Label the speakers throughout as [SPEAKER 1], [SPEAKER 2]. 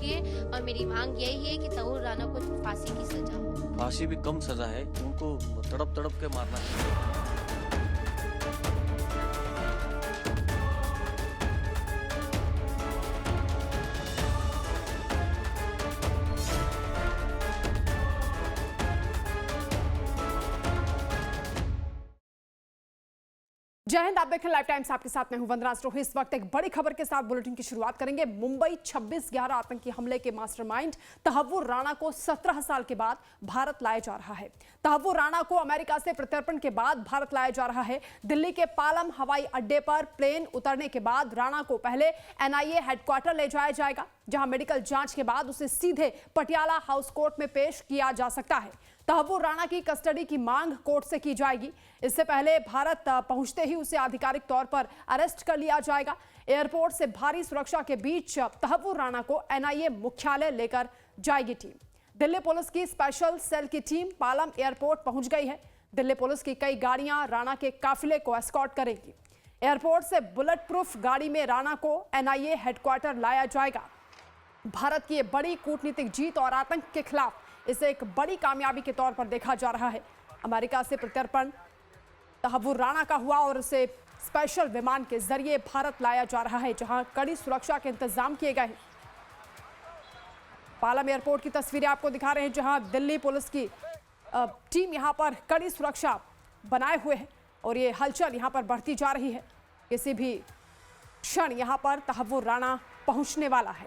[SPEAKER 1] बख्शिए और मेरी मांग यही है कि तहूर राणा को फांसी की सजा हो।
[SPEAKER 2] फांसी भी कम सजा है, उनको तड़प तड़प के मारना चाहिए।
[SPEAKER 3] जय हिंद, आप देख रहे हैं लाइव टाइम्स, आपके साथ मैं हूं वंदना स्टोही। इस वक्त एक बड़ी खबर के साथ बुलेटिन की शुरुआत करेंगे। मुंबई 26/11 आतंकी हमले के मास्टरमाइंड तहव्वुर राणा को 17 साल के बाद भारत लाया जा रहा है। तहव्वुर राणा को अमेरिका से प्रत्यर्पण के बाद भारत लाया जा रहा है। दिल्ली के पालम हवाई अड्डे पर प्लेन उतरने के बाद राणा को पहले एनआईए हेडक्वार्टर ले जाया जाएगा, जहां मेडिकल जांच के बाद उसे सीधे पटियाला हाउस कोर्ट में पेश किया जा सकता है। तहव्वुर राणा की कस्टडी की मांग कोर्ट से की जाएगी। इससे पहले भारत पहुंचते ही उसे आधिकारिक तौर पर अरेस्ट कर लिया जाएगा। एयरपोर्ट से भारी सुरक्षा के बीच तहव्वुर राणा को एनआईए मुख्यालय लेकर जाएगी टीम। दिल्ली पुलिस की स्पेशल सेल की टीम पालम एयरपोर्ट पहुंच गई है। दिल्ली पुलिस की कई गाड़ियां राणा के काफिले को एस्कॉर्ट करेंगी। एयरपोर्ट से बुलेट प्रूफ गाड़ी में राणा को एनआईए हेडक्वार्टर लाया जाएगा। भारत की यह बड़ी कूटनीतिक जीत और आतंक के खिलाफ इसे एक बड़ी कामयाबी के तौर पर देखा जा रहा है। अमेरिका से प्रत्यर्पण तहव्वुर राणा का हुआ और उसे स्पेशल विमान के जरिए भारत लाया जा रहा है, जहां कड़ी सुरक्षा के इंतजाम किए गए हैं। पालम एयरपोर्ट की तस्वीरें आपको दिखा रहे हैं, जहां दिल्ली पुलिस की टीम यहां पर कड़ी सुरक्षा बनाए हुए है और ये हलचल यहां पर बढ़ती जा रही है। किसी भी क्षण यहां पर तहव्वुर राणा पहुंचने वाला है,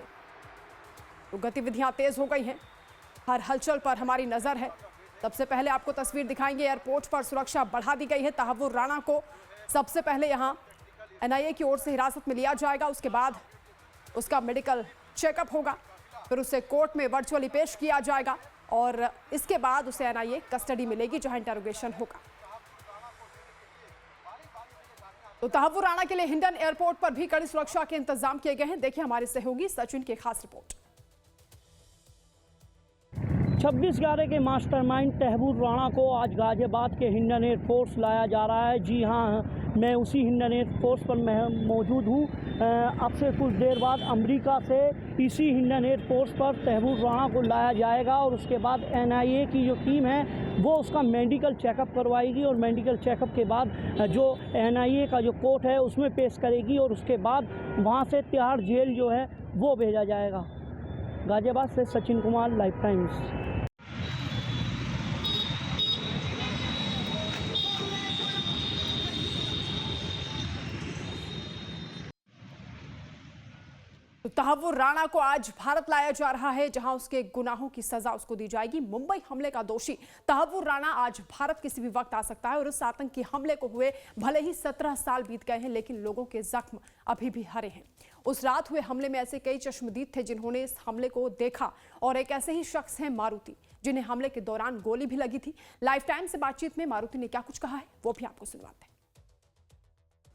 [SPEAKER 3] तो गतिविधियां तेज हो गई हैं। हर हलचल पर हमारी नजर है। सबसे पहले आपको तस्वीर दिखाएंगे। एयरपोर्ट पर सुरक्षा बढ़ा दी गई है। तहव्वुर राणा को सबसे पहले यहां एनआईए की ओर से हिरासत में लिया जाएगा। उसके बाद उसका मेडिकल चेकअप होगा, फिर उसे कोर्ट में वर्चुअली पेश किया जाएगा और इसके बाद उसे एनआईए कस्टडी मिलेगी, जहां इंटरोगेशन होगा। तो तहव्वुर राणा के लिए हिंडन एयरपोर्ट पर भी कड़ी सुरक्षा के इंतजाम किए गए हैं। देखिए हमारे सहयोगी सचिन की खास रिपोर्ट।
[SPEAKER 4] 26/11 के मास्टरमाइंड तहव्वुर राणा को आज गाजियाबाद के हिंडन एयरफोर्स लाया जा रहा है। जी हाँ, मैं उसी हिंडन एयरफोर्स पर मौजूद हूँ। अब से कुछ देर बाद अमेरिका से इसी हिंडन एयरफोर्स पर तहव्वुर राणा को लाया जाएगा और उसके बाद एनआईए की जो टीम है वो उसका मेडिकल चेकअप करवाएगी और मेडिकल चेकअप के बाद जो एनआईए का जो कोर्ट है उसमें पेश करेगी और उसके बाद वहाँ से तिहाड़ जेल जो है वो भेजा जाएगा। गाजियाबाद से सचिन कुमार, लाइव टाइम्स।
[SPEAKER 3] तो तहव्वुर राणा को आज भारत लाया जा रहा है, जहां उसके गुनाहों की सजा उसको दी जाएगी। मुंबई हमले का दोषी तहव्वुर राणा आज भारत किसी भी वक्त आ सकता है और इस आतंकी हमले को हुए भले ही 17 साल बीत गए हैं, लेकिन लोगों के जख्म अभी भी हरे हैं। उस रात हुए हमले में ऐसे कई चश्मदीद थे जिन्होंने इस हमले को देखा और एक ऐसे ही शख्स हैं मारुति, जिन्हें हमले के दौरान गोली भी लगी थी। लाइव टाइम से बातचीत में मारुति ने क्या कुछ कहा है वो भी आपको सुनवाते हैं।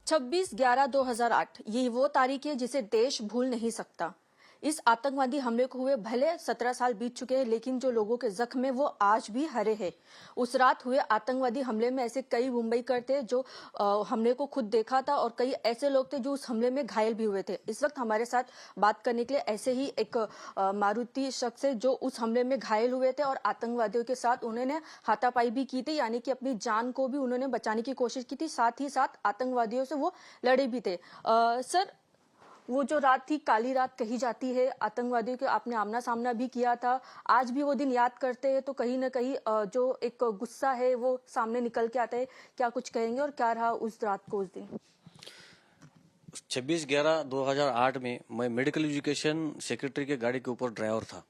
[SPEAKER 5] 26/11/2008 ये वो तारीख है जिसे देश भूल नहीं सकता। इस आतंकवादी हमले को हुए भले 17 साल बीत चुके हैं, लेकिन जो लोगों के जख्म है वो आज भी हरे हैं। उस रात हुए आतंकवादी हमले में ऐसे कई मुंबईकर थे जो हमले को खुद देखा था और कई ऐसे लोग थे जो उस हमले में घायल भी हुए थे। इस वक्त हमारे साथ बात करने के लिए ऐसे ही एक मारुति शख्स है जो उस हमले में घायल हुए थे और आतंकवादियों के साथ उन्होंने हाथापाई भी की थी, यानी कि अपनी जान को भी उन्होंने बचाने की कोशिश की थी, साथ ही साथ आतंकवादियों से वो लड़े भी थे। सर, वो जो रात थी काली रात कही जाती है, आतंकवादियों के आपने आमना सामना भी किया था। आज भी वो दिन याद करते हैं तो कहीं ना कहीं जो एक गुस्सा है वो सामने निकल के आता है। क्या कुछ कहेंगे और क्या रहा उस रात को, उस दिन?
[SPEAKER 2] 26/11/2008 में मैं मेडिकल एजुकेशन सेक्रेटरी के गाड़ी के ऊपर ड्राइवर था।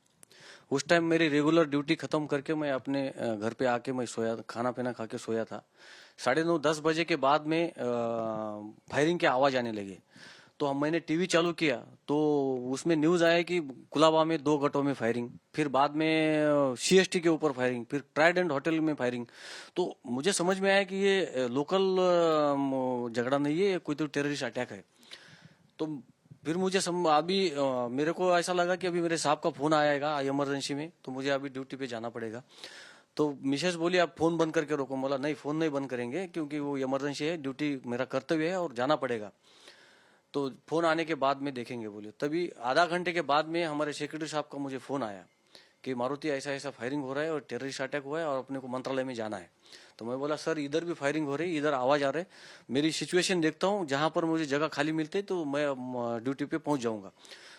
[SPEAKER 2] उस टाइम मेरी रेगुलर ड्यूटी खत्म करके मैं अपने घर पे आके मैं सोया, खाना पीना खा के सोया था। 9:30-10 बजे के बाद में फायरिंग की आवाज आने लगी, तो मैंने टीवी चालू किया तो उसमें न्यूज आया कि कुलाबा में 2 गटों में फायरिंग, फिर बाद में सीएसटी के ऊपर फायरिंग, फिर ट्राइडेंट होटल में फायरिंग। तो मुझे समझ में आया कि ये लोकल झगड़ा नहीं है, कोई तो टेररिस्ट अटैक है। तो फिर मुझे अभी मेरे को ऐसा लगा कि अभी मेरे साहब का फोन आएगा इमरजेंसी में, तो मुझे अभी ड्यूटी पे जाना पड़ेगा। तो मिसेस बोली आप फोन बंद करके रोको। बोला नहीं, फोन नहीं बंद करेंगे क्योंकि वो इमरजेंसी है, ड्यूटी मेरा कर्तव्य है और जाना पड़ेगा। तो फोन आने के बाद में देखेंगे बोले। तभी आधा घंटे के बाद में हमारे सेक्रेटरी साहब का मुझे फोन आया कि मारुति ऐसा ऐसा फायरिंग हो रहा है और टेररिस्ट अटैक हुआ है और अपने को मंत्रालय में जाना है। तो मैं बोला सर इधर भी फायरिंग हो रही है, इधर आवाज आ रहा है, मेरी सिचुएशन देखता हूँ, जहां पर मुझे जगह खाली मिलती है तो मैं ड्यूटी पे पहुंच जाऊंगा।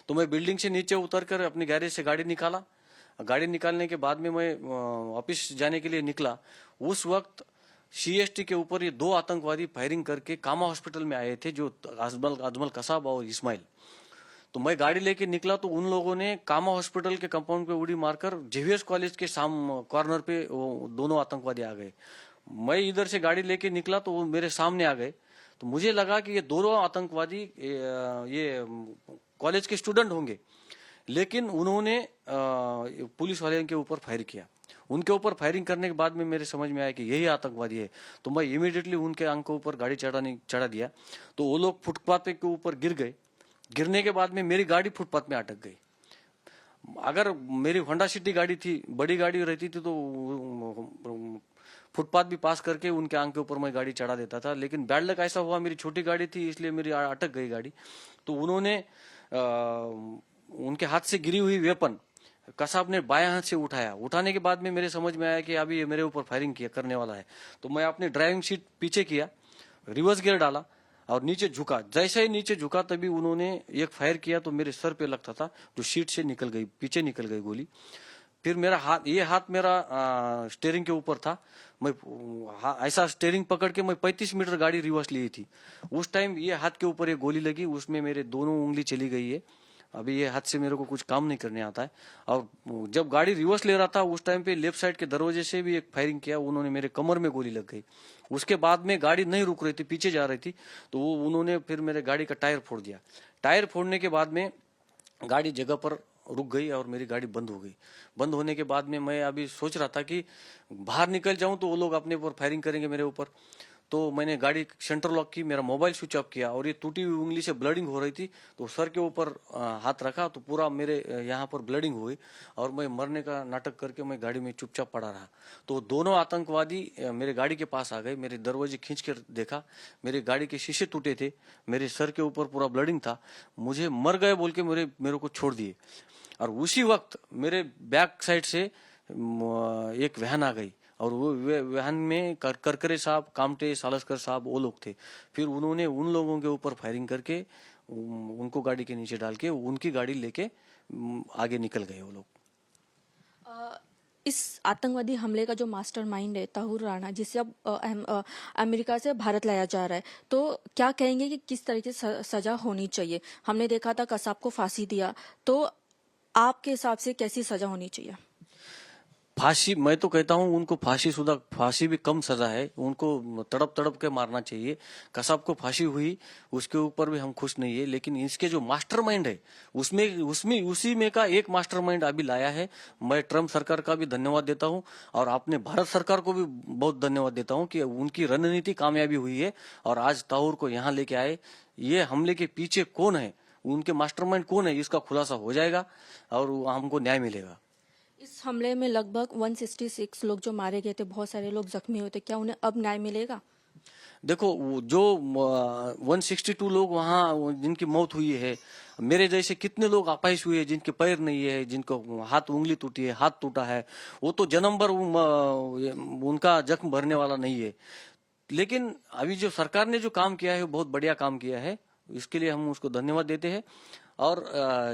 [SPEAKER 2] तो मैं बिल्डिंग से नीचे उतर कर अपनी गैरेज से गाड़ी निकाला। गाड़ी निकालने के बाद में मैं ऑफिस जाने के लिए निकला। उस वक्त CST के ऊपर ये 2 आतंकवादी फायरिंग करके कामा हॉस्पिटल में आए थे, जो अजमल कसाब और इस्माइल। तो मैं गाड़ी लेके निकला तो उन लोगों ने कामा हॉस्पिटल के कंपाउंड पे उड़ी मारकर जेवियर्स कॉलेज के कॉर्नर पे वो दोनों आतंकवादी आ गए। मैं इधर से गाड़ी लेके निकला तो वो मेरे सामने आ गए। तो मुझे लगा कि ये दोनों आतंकवादी ये कॉलेज के स्टूडेंट होंगे, लेकिन उन्होंने पुलिस वाले के ऊपर फायर किया। उनके ऊपर फायरिंग करने के बाद में मेरे समझ में आया कि यही आतंकवादी है। तो मैं इमीडिएटली उनके आंख के ऊपर गाड़ी चढ़ा दिया। तो वो लोग फुटपाथ के ऊपर गिर गए। गिरने के बाद में मेरी गाड़ी फुटपाथ में अटक गई। अगर मेरी होंडा सिटी गाड़ी थी, बड़ी गाड़ी रहती थी, तो फुटपाथ भी पास करके उनके आंख के ऊपर मैं गाड़ी चढ़ा देता था। लेकिन बैड लक ऐसा हुआ, मेरी छोटी गाड़ी थी इसलिए मेरी अटक गई गाड़ी। तो उन्होंने उनके हाथ से गिरी हुई वेपन कसाब ने बाएं हाथ से उठाया। उठाने के बाद में मेरे समझ में आया कि अभी ये मेरे ऊपर फायरिंग करने वाला है। तो मैं अपनी ड्राइविंग सीट पीछे किया, रिवर्स गियर डाला और नीचे झुका। जैसे ही नीचे झुका तभी उन्होंने एक फायर किया तो मेरे सर पे लगता था, जो सीट से निकल गई, पीछे निकल गई गोली। फिर मेरा हाथ मेरा स्टीयरिंग के ऊपर था। मैं ऐसा स्टीयरिंग पकड़ के मैं 35 मीटर गाड़ी रिवर्स ली थी। उस टाइम ये हाथ के ऊपर एक गोली लगी, उसमें मेरे दोनों उंगली चली गई है। अभी ये हाथ से मेरे को कुछ काम नहीं करने आता है। और जब गाड़ी रिवर्स ले रहा था उस टाइम पे लेफ्ट साइड के दरवाजे से भी एक फायरिंग किया। उन्होंने मेरे कमर में गोली लग गई। उसके बाद में गाड़ी नहीं रुक रही थी, पीछे जा रही थी, तो वो उन्होंने फिर मेरे गाड़ी का टायर फोड़ दिया। टायर फोड़ने के बाद में गाड़ी जगह पर रुक गई और मेरी गाड़ी बंद हो गई। बंद होने के बाद में मैं अभी सोच रहा था कि बाहर निकल जाऊं तो वो लोग अपने ऊपर फायरिंग करेंगे मेरे ऊपर। तो मैंने गाड़ी सेंटर लॉक की, मेरा मोबाइल स्विच ऑफ किया और ये टूटी हुई उंगली से ब्लडिंग हो रही थी। तो सर के ऊपर हाथ रखा तो पूरा मेरे यहाँ पर ब्लडिंग हुई और मैं मरने का नाटक करके मैं गाड़ी में चुपचाप पड़ा रहा। तो दोनों आतंकवादी मेरे गाड़ी के पास आ गए। मेरे दरवाजे खींच कर देखा, मेरे गाड़ी के शीशे टूटे थे, मेरे सर के ऊपर पूरा ब्लडिंग था। मुझे मर गए बोल के मेरे को छोड़ दिए। और उसी वक्त मेरे बैक साइड से एक वैन आ गई और वो वैन में करकरे साहब, कामटे, सालस्कर साहब वो लोग थे। फिर उन्होंने उन लोगों के ऊपर फायरिंग करके उनको गाड़ी के नीचे डाल के उनकी गाड़ी लेके आगे निकल गए वो लोग।
[SPEAKER 5] इस आतंकवादी हमले का जो मास्टरमाइंड है ताहूर राणा, जिसे अब अमेरिका से भारत लाया जा रहा है, तो क्या कहेंगे कि किस तरीके से सजा होनी चाहिए? हमने देखा था कसाब को फांसी दिया, तो आपके हिसाब से कैसी सजा होनी चाहिए?
[SPEAKER 2] फांसी, मैं तो कहता हूँ उनको फांसी भी कम सजा है। उनको तड़प के मारना चाहिए। कसाब को फांसी हुई, उसके ऊपर भी हम खुश नहीं है, लेकिन इसके जो मास्टरमाइंड है उसी में का एक मास्टरमाइंड अभी लाया है। मैं ट्रम्प सरकार का भी धन्यवाद देता हूँ और अपने भारत सरकार को भी बहुत धन्यवाद देता हूँ कि उनकी रणनीति कामयाबी हुई है और आज ताहूर को यहाँ लेके आए। ये हमले के पीछे कौन है, उनके मास्टरमाइंड कौन है, इसका खुलासा हो जाएगा और हमको न्याय मिलेगा।
[SPEAKER 5] इस हमले में लगभग 166 लोग जो मारे गए थे, बहुत सारे लोग जख्मी हुए थे, क्या उन्हें अब न्याय मिलेगा?
[SPEAKER 2] देखो, जो 162 लोग वहाँ जिनकी मौत हुई है, मेरे जैसे कितने लोग अपाहिज हुए हैं, जिनके पैर नहीं है, जिनको हाथ उंगली टूटी है, हाथ टूटा है, वो तो जन्म भर उनका जख्म भरने वाला नहीं है। लेकिन अभी जो सरकार ने जो काम किया है वो बहुत बढ़िया काम किया है, इसके लिए हम उसको धन्यवाद देते हैं। और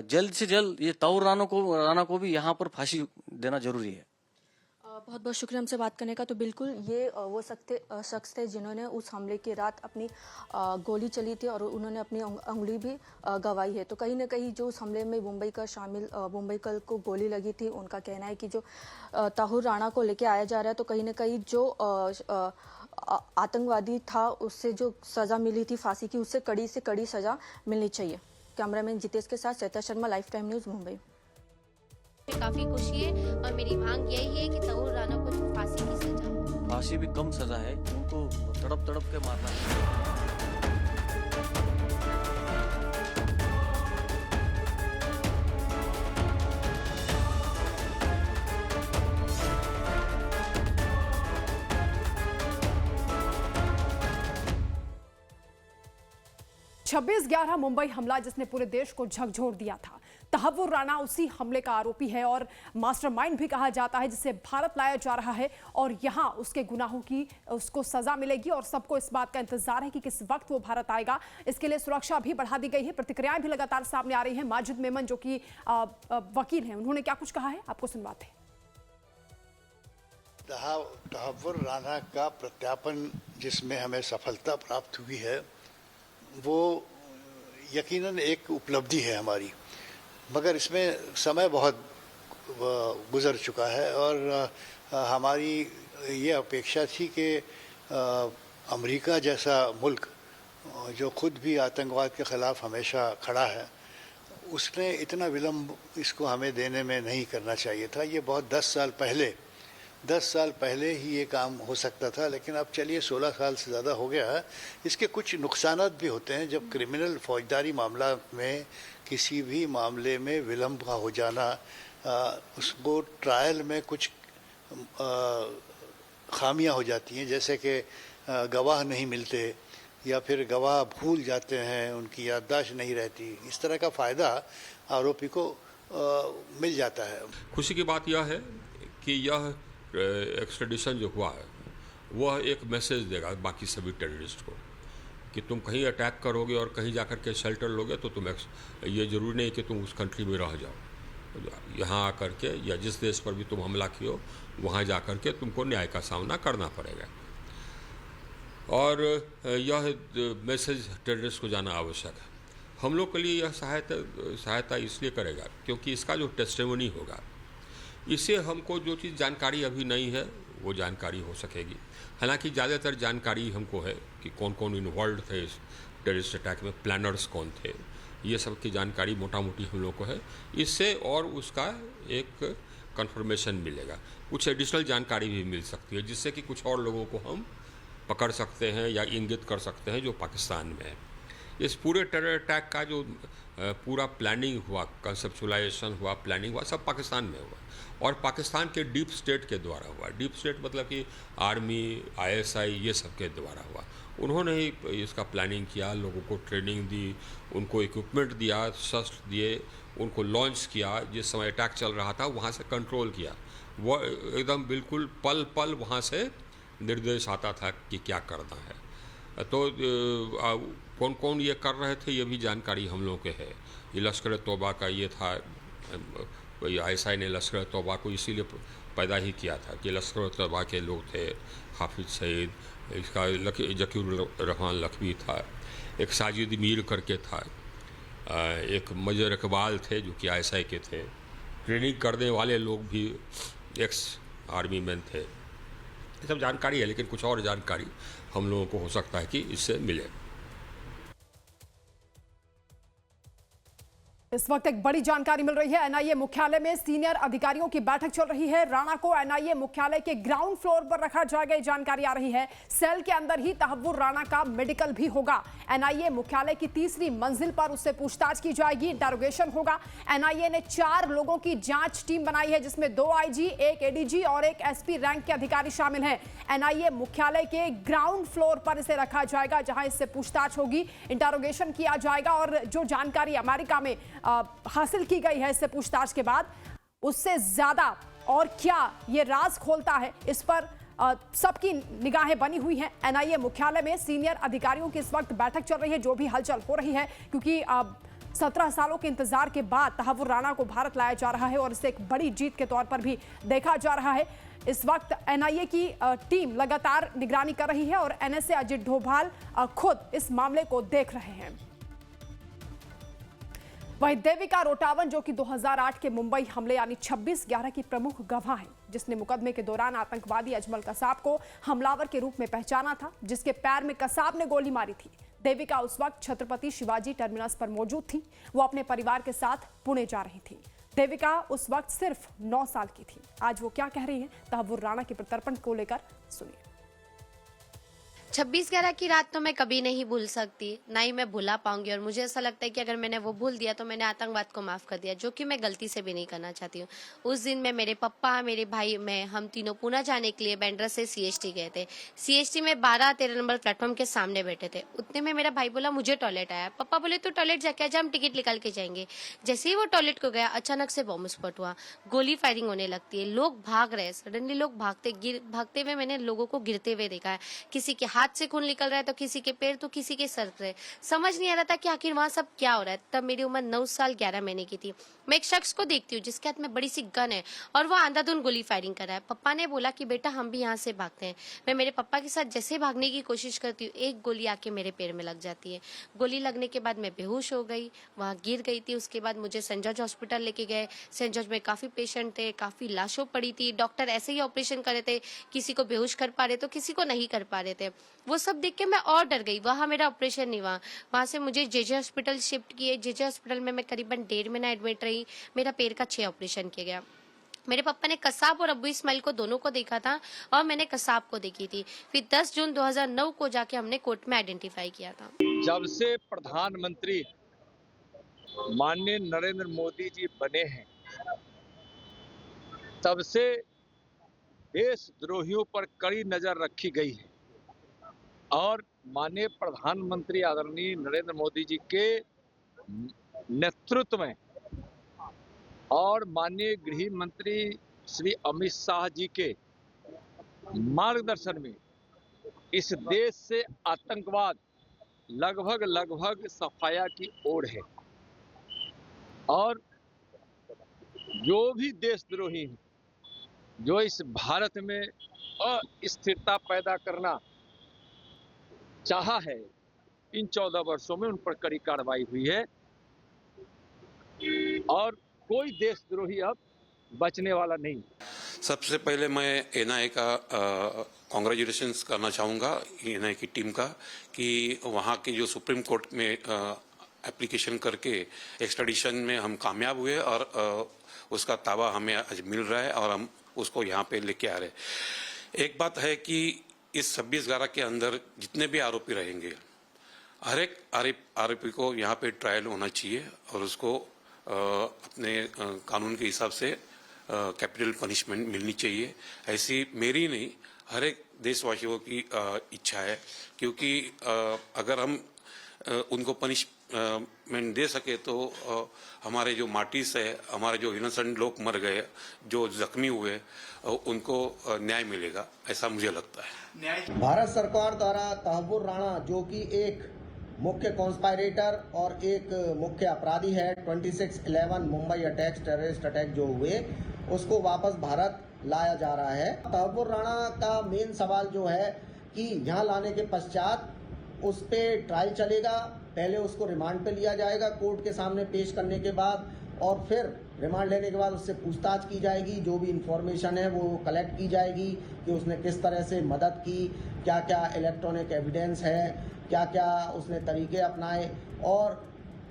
[SPEAKER 2] जल्द से जल्द ये ताहूर राणा को भी यहाँ पर फांसी देना जरूरी है।
[SPEAKER 5] बहुत बहुत शुक्रिया हमसे बात करने का। तो बिल्कुल ये वो शख्स थे जिन्होंने उस हमले की रात अपनी गोली चली थी और उन्होंने अपनी उंगली भी गंवाई है। तो कहीं ना कहीं जो उस हमले में मुंबई कल को गोली लगी थी, उनका कहना है कि जो ताहूर राणा को लेके आया जा रहा है, तो कहीं ना कहीं जो आतंकवादी था उससे जो सजा मिली थी फांसी की, उससे कड़ी से कड़ी सजा मिलनी चाहिए। कैमरामैन जितेश के साथ Shweta Sharma, life time news, Mumbai.
[SPEAKER 1] काफी खुशी है और मेरी मांग यही है कि ताहूर राणा को फांसी की सजा हो।
[SPEAKER 2] फांसी भी कम सजा है, उनको तड़प के मारना है।
[SPEAKER 3] 26/11 मुंबई हमला जिसने पूरे देश को झकझोर दिया था, तहव्वुर राणा उसी हमले का आरोपी है और मास्टरमाइंड भी कहा जाता है, जिसे भारत लाया जा रहा है और यहां उसके गुनाहों की उसको सजा मिलेगी और सबको इस बात का इंतजार है कि किस वक्त वो भारत आएगा। इसके लिए सुरक्षा भी बढ़ा दी गई है। प्रतिक्रियाएं भी लगातार सामने आ रही हैं। माजिद मेमन जो कि वकील हैं, उन्होंने क्या कुछ कहा है, आपको सुनवाते हैं।
[SPEAKER 6] तहव्वुर राणा का प्रत्यापन जिसमें हमें सफलता प्राप्त हुई है वो यकीनन एक उपलब्धि है हमारी, मगर इसमें समय बहुत गुजर चुका है और हमारी ये अपेक्षा थी कि अमेरिका जैसा मुल्क जो खुद भी आतंकवाद के ख़िलाफ़ हमेशा खड़ा है, उसने इतना विलम्ब इसको हमें देने में नहीं करना चाहिए था। ये बहुत 10 साल पहले ही ये काम हो सकता था, लेकिन अब चलिए 16 साल से ज़्यादा हो गया है। इसके कुछ नुकसानात भी होते हैं। जब क्रिमिनल फौजदारी मामला में किसी भी मामले में विलम्ब का हो जाना, उसको ट्रायल में कुछ खामियां हो जाती हैं, जैसे कि गवाह नहीं मिलते या फिर गवाह भूल जाते हैं, उनकी याददाश्त नहीं रहती। इस तरह का फ़ायदा आरोपी को मिल जाता है।
[SPEAKER 7] खुशी की बात यह है कि यह एक्सट्रेडिशन जो हुआ है वह एक मैसेज देगा बाकी सभी टेररिस्ट को कि तुम कहीं अटैक करोगे और कहीं जाकर के शेल्टर लोगे तो तुम ये ज़रूरी नहीं कि तुम उस कंट्री में रह जाओ। यहाँ आकर के या जिस देश पर भी तुम हमला किए वहाँ जाकर के तुमको न्याय का सामना करना पड़ेगा। और यह मैसेज टेररिस्ट को जाना आवश्यक है। हम लोग के लिए यह सहायता इसलिए करेगा क्योंकि इसका जो टेस्टिमनी होगा, इससे हमको जो चीज़ जानकारी अभी नहीं है वो जानकारी हो सकेगी। हालांकि ज़्यादातर जानकारी हमको है कि कौन कौन इन्वॉल्व थे इस टेररिस्ट अटैक में, प्लानर्स कौन थे, ये सब की जानकारी मोटा मोटी हम लोग को है। इससे और उसका एक कंफर्मेशन मिलेगा, कुछ एडिशनल जानकारी भी मिल सकती है जिससे कि कुछ और लोगों को हम पकड़ सकते हैं या इंगित कर सकते हैं जो पाकिस्तान में है। इस पूरे टेरर अटैक का जो पूरा प्लानिंग हुआ, कंसेप्चुलाइजेशन हुआ, प्लानिंग हुआ, सब पाकिस्तान में हुआ और पाकिस्तान के डीप स्टेट के द्वारा हुआ। डीप स्टेट मतलब कि आर्मी, ISI ये सब के द्वारा हुआ। उन्होंने ही इसका प्लानिंग किया, लोगों को ट्रेनिंग दी, उनको इक्विपमेंट दिया, शस्त्र दिए, उनको लॉन्च किया। जिस समय अटैक चल रहा था वहाँ से कंट्रोल किया। वो एकदम बिल्कुल पल पल वहाँ से निर्देश आता था कि क्या करना है। तो कौन कौन ये कर रहे थे ये भी जानकारी हम लोगों के है। ये लश्कर तौबा का ये था, ISI ने लश्कर तौबा को इसीलिए पैदा ही किया था कि लश्कर तौबा के लोग थे। हाफिज सईद, इसका जकीर रहमान लखवी था, एक साजिद मीर करके था, एक मजर इकबाल थे जो कि ISI के थे। ट्रेनिंग करने वाले लोग भी एक्स आर्मी मैन थे। ये सब जानकारी है, लेकिन कुछ और जानकारी हम लोगों को हो सकता है कि इससे मिले।
[SPEAKER 3] इस वक्त एक बड़ी जानकारी मिल रही है। NIA मुख्यालय में सीनियर अधिकारियों की बैठक चल रही है। राणा को NIA मुख्यालय के ग्राउंड फ्लोर पर रखा जाएगा, जानकारी आ रही है। सेल के अंदर ही तहव्वुर राणा का मेडिकल भी होगा। NIA मुख्यालय की तीसरी मंजिल पर उससे पूछताछ की जाएगी, इंटरोगेशन होगा। NIA ने 4 लोगों की जांच टीम बनाई है, जिसमें 2 IG, 1 ADG और 1 SP रैंक के अधिकारी शामिल हैं। NIA मुख्यालय के ग्राउंड फ्लोर पर इसे रखा जाएगा, जहां इससे पूछताछ होगी, इंटरोगेशन किया जाएगा और जो जानकारी अमेरिका में हासिल की गई है इससे पूछताछ के बाद, उससे ज्यादा और क्या ये राज खोलता है, इस पर सबकी निगाहें बनी हुई हैं। NIA मुख्यालय में सीनियर अधिकारियों की इस वक्त बैठक चल रही है, जो भी हलचल हो रही है, क्योंकि 17 सालों के इंतजार के बाद तहव्वुर राणा को भारत लाया जा रहा है और इसे एक बड़ी जीत के तौर पर भी देखा जा रहा है। इस वक्त NIA की टीम लगातार निगरानी कर रही है और NSA अजित डोभाल खुद इस मामले को देख रहे हैं। वहीं देविका रोटावन, जो कि 2008 के मुंबई हमले यानी 26/11 की प्रमुख गवाह है, जिसने मुकदमे के दौरान आतंकवादी अजमल कसाब को हमलावर के रूप में पहचाना था, जिसके पैर में कसाब ने गोली मारी थी। देविका उस वक्त छत्रपति शिवाजी टर्मिनस पर मौजूद थी। वो अपने परिवार के साथ पुणे जा रही थी। देविका उस वक्त सिर्फ 9 साल की थी। आज वो क्या कह रही है तहव्वुर राणा के प्रत्यर्पण को लेकर, सुनिए।
[SPEAKER 1] 26/11 की रात तो मैं कभी नहीं भूल सकती, ना ही मैं भुला पाऊंगी। और मुझे ऐसा लगता है कि अगर मैंने वो भूल दिया तो मैंने आतंकवाद को माफ कर दिया, जो कि मैं गलती से भी नहीं करना चाहती हूँ। उस दिन में मेरे पापा, मेरे भाई, हम तीनों पूना जाने के लिए बैंड्रा से CST गए थे। CST में 12-13 नंबर प्लेटफॉर्म के सामने बैठे थे। उतने में मेरा भाई बोला मुझे टॉयलेट आया। पापा बोले तो टॉयलेट जाके आ जा, हम टिकट निकाल के जाएंगे। जैसे ही वो टॉयलेट को गया, अचानक से बॉम्ब स्फोट हुआ, गोली फायरिंग होने लगती है, लोग भाग रहे हैं। सडनली लोग भागते हुए मैंने लोगों को गिरते हुए देखा है। किसी के हाथ से खून निकल रहा है, तो किसी के पैर, तो किसी के सर से। समझ नहीं आ रहा था कि आखिर वहां सब क्या हो रहा है। तब मेरी उम्र 9 साल 11 महीने की थी। मैं एक शख्स को देखती हूँ जिसके हाथ में बड़ी सी गन है और वो अंधाधुंध गोली फायरिंग कर रहा है। पापा ने बोला कि बेटा हम भी यहाँ से भागते हैं। मैं मेरे पापा के साथ जैसे भागने की कोशिश करती हूँ, एक गोली आके मेरे पैर में लग जाती है। गोली लगने के बाद मैं बेहोश हो गई, वहाँ गिर गई थी। उसके बाद मुझे सेंट जॉर्ज हॉस्पिटल लेके गए। सेंट जॉर्ज में काफी पेशेंट थे, काफी लाशों पड़ी थी। डॉक्टर ऐसे ही ऑपरेशन कर रहे थे, किसी को बेहोश कर पा रहे तो किसी को नहीं कर पा रहे थे। वो सब देख के मैं और डर गई। वहाँ मेरा ऑपरेशन नहीं हुआ। वहाँ से मुझे JJ हॉस्पिटल शिफ्ट किए। JJ हॉस्पिटल में मैं करीबन 1.5 महीना एडमिट रही। मेरा पैर का 6 ऑपरेशन किया गया। मेरे पापा ने कसाब और अब्बू इस्माइल को दोनों को देखा था और मैंने कसाब को देखी थी। फिर 10 जून 2009 को जाके हमने कोर्ट में आइडेंटिफाई किया था।
[SPEAKER 8] जब से प्रधानमंत्री माननीय नरेंद्र मोदी जी बने हैं, तब से देशद्रोहियों पर कड़ी नजर रखी गई है और माननीय प्रधानमंत्री आदरणीय नरेंद्र मोदी जी के नेतृत्व में और माननीय गृह मंत्री श्री अमित शाह जी के मार्गदर्शन में इस देश से आतंकवाद लगभग सफाया की ओर है। और जो भी देशद्रोही हैं, जो इस भारत में अस्थिरता पैदा करना चाहा है, इन 14 वर्षों में उन पर कड़ी कार्रवाई हुई है और कोई देशद्रोही अब बचने वाला नहीं।
[SPEAKER 9] सबसे पहले मैं NIA का कॉन्ग्रेचुलेशंस करना चाहूँगा, NIA की टीम का, कि वहाँ के जो सुप्रीम कोर्ट में एप्लीकेशन करके एक्सट्रेडिशन में हम कामयाब हुए और उसका ताबा हमें आज मिल रहा है और हम उसको यहाँ पे लेके आ रहे हैं। एक बात है कि इस 26/11 के अंदर जितने भी आरोपी रहेंगे, हर एक आरोपी को यहाँ पे ट्रायल होना चाहिए और उसको अपने कानून के हिसाब से कैपिटल पनिशमेंट मिलनी चाहिए। ऐसी मेरी नहीं, हर एक देशवासियों की इच्छा है, क्योंकि अगर हम उनको पनिशमेंट दे सके तो हमारे जो मार्टिर्स है, हमारे जो इनोसेंट लोग मर गए, जो जख्मी हुए, उनको न्याय मिलेगा, ऐसा मुझे लगता है।
[SPEAKER 10] भारत सरकार द्वारा तहव्वुर राणा, जो कि एक मुख्य कॉन्स्पायरेटर और एक मुख्य अपराधी है, 26/11 मुंबई अटैक्स, टेररिस्ट अटैक जो हुए, उसको वापस भारत लाया जा रहा है। तहव्वुर राणा का मेन सवाल जो है कि यहाँ लाने के पश्चात उस पे ट्रायल चलेगा। पहले उसको रिमांड पे लिया जाएगा कोर्ट के सामने पेश करने के बाद, और फिर रिमांड लेने के बाद उससे पूछताछ की जाएगी। जो भी इंफॉर्मेशन है वो कलेक्ट की जाएगी कि उसने किस तरह से मदद की, क्या क्या इलेक्ट्रॉनिक एविडेंस है, क्या क्या उसने तरीके अपनाए और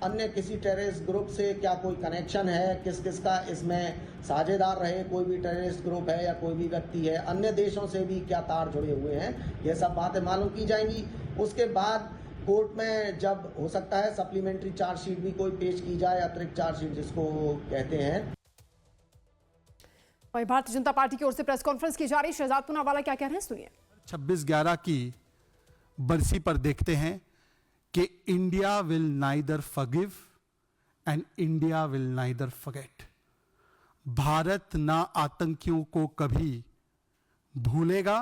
[SPEAKER 10] अन्य किसी टेररिस्ट ग्रुप से क्या कोई कनेक्शन है, किस किस का इसमें साझेदार रहे, कोई भी टेररिस्ट ग्रुप है या कोई भी व्यक्ति है, अन्य देशों से भी क्या तार जुड़े हुए हैं, ये सब बातें मालूम की जाएंगी। उसके बाद कोर्ट में जब हो सकता है सप्लीमेंट्री चार्जशीट भी कोई पेश की जाए, अतिरिक्त चार्जशीट जिसको कहते हैं।
[SPEAKER 3] वहीं भारतीय जनता पार्टी की ओर से प्रेस कॉन्फ्रेंस की जा रही, शहजाद पूनावाला क्या कह रहे हैं, सुनिए।
[SPEAKER 11] 26/11 की बरसी पर देखते हैं कि India will neither forgive and India will neither forget. Bharat ना आतंकियों को कभी भूलेगा,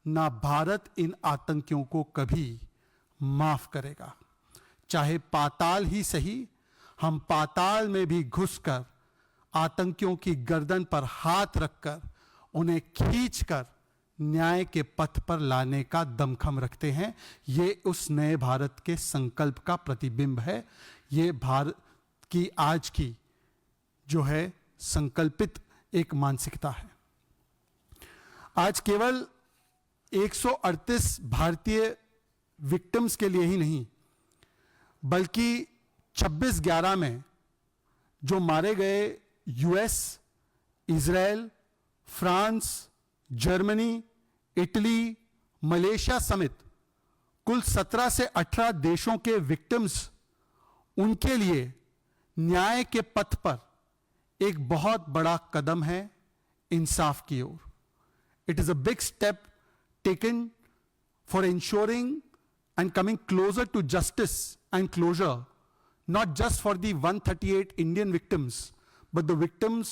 [SPEAKER 11] ना भारत इन आतंकियों को कभी माफ करेगा। चाहे पाताल ही सही, हम पाताल में भी घुसकर आतंकियों की गर्दन पर हाथ रखकर उन्हें खींचकर न्याय के पथ पर लाने का दमखम रखते हैं। ये उस नए भारत के संकल्प का प्रतिबिंब है। ये भारत की आज की जो है संकल्पित एक मानसिकता है। आज केवल 138 भारतीय विक्टिम्स के लिए ही नहीं, बल्कि 26/11 में जो मारे गए US, Israel, France, Germany, Italy, Malaysia समेत कुल 17 से 18 देशों के विक्टिम्स, उनके लिए न्याय के पथ पर एक बहुत बड़ा कदम है इंसाफ की ओर. It is a big step taken for ensuring and coming closer to justice and closure, not just for the 138 Indian victims, but the victims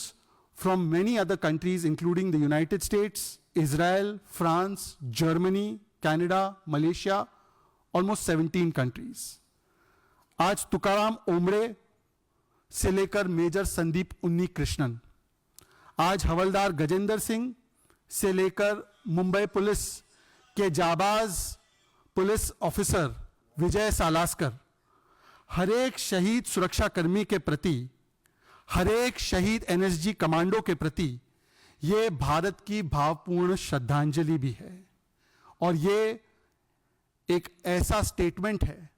[SPEAKER 11] from many other countries, including the United States, Israel, France, Germany, Canada, Malaysia, almost 17 countries. आज Tukaram ombre से लेकर major Sandeep उन्नी कृष्णन, आज हवलदार गजेंद्र सिंह से लेकर Mumbai police के जाबाज police officer विजय सालास्कर, हर एक शहीद सुरक्षाकर्मी के प्रति, हर एक शहीद एनएसजी कमांडो के प्रति ये भारत की भावपूर्ण श्रद्धांजलि भी है. और ये एक ऐसा स्टेटमेंट है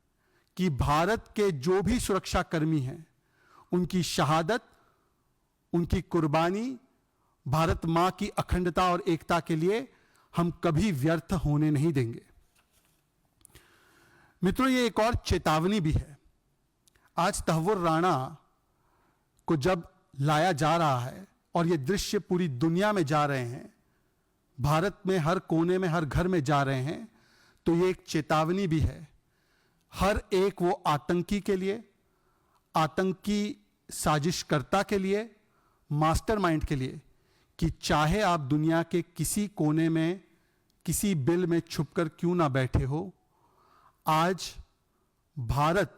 [SPEAKER 11] कि भारत के जो भी सुरक्षाकर्मी हैं, उनकी शहादत, उनकी कुर्बानी भारत मां की अखंडता और एकता के लिए हम कभी व्यर्थ होने नहीं देंगे. मित्रों, ये एक और चेतावनी भी है. आज तहव्वुर राणा को जब लाया जा रहा है और ये दृश्य पूरी दुनिया में जा रहे हैं, भारत में हर कोने में, हर घर में जा रहे हैं, तो ये एक चेतावनी भी है हर एक वो आतंकी के लिए, आतंकी साजिशकर्ता के लिए, मास्टरमाइंड के लिए, कि चाहे आप दुनिया के किसी कोने में, किसी बिल में छुपकर क्यों ना बैठे हो, आज भारत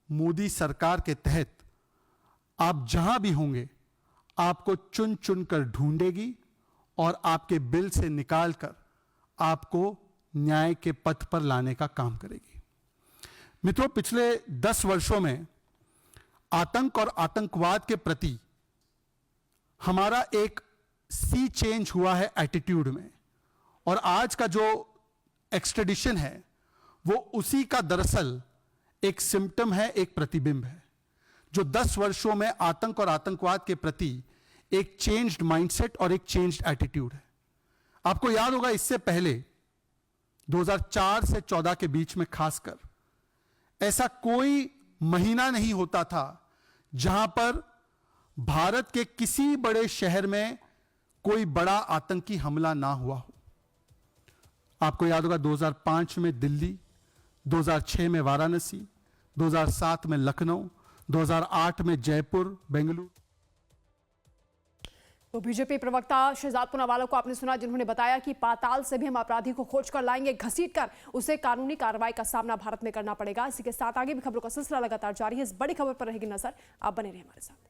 [SPEAKER 11] मोदी सरकार के तहत आप जहां भी होंगे, आपको चुन चुन कर ढूंढेगी और आपके बिल से निकालकर आपको न्याय के पथ पर लाने का काम करेगी. मित्रों, पिछले 10 वर्षों में आतंक और आतंकवाद के प्रति हमारा एक सी चेंज हुआ है एटीट्यूड में, और आज का जो एक्सट्रेडिशन है वो उसी का दरअसल एक सिम्टम है, एक प्रतिबिंब है, जो 10 वर्षों में आतंक और आतंकवाद के प्रति एक चेंज्ड माइंडसेट और एक चेंज्ड एटीट्यूड है. आपको याद होगा, इससे पहले 2004 से 14 के बीच में खासकर ऐसा कोई महीना नहीं होता था जहां पर भारत के किसी बड़े शहर में कोई बड़ा आतंकी हमला ना हुआ हो. आपको याद होगा 2005 में दिल्ली, 2006 में वाराणसी, 2007 में लखनऊ, 2008 में जयपुर, बेंगलुरु.
[SPEAKER 3] तो बीजेपी प्रवक्ता शहजाद पूनावाला को आपने सुना, जिन्होंने बताया कि पाताल से भी हम अपराधी को खोज कर लाएंगे, घसीट कर उसे कानूनी कार्रवाई का सामना भारत में करना पड़ेगा. इसी के साथ आगे भी खबरों का सिलसिला लगातार जारी है. इस बड़ी खबर पर रहेगी नजर, आप बने रहिए हमारे साथ.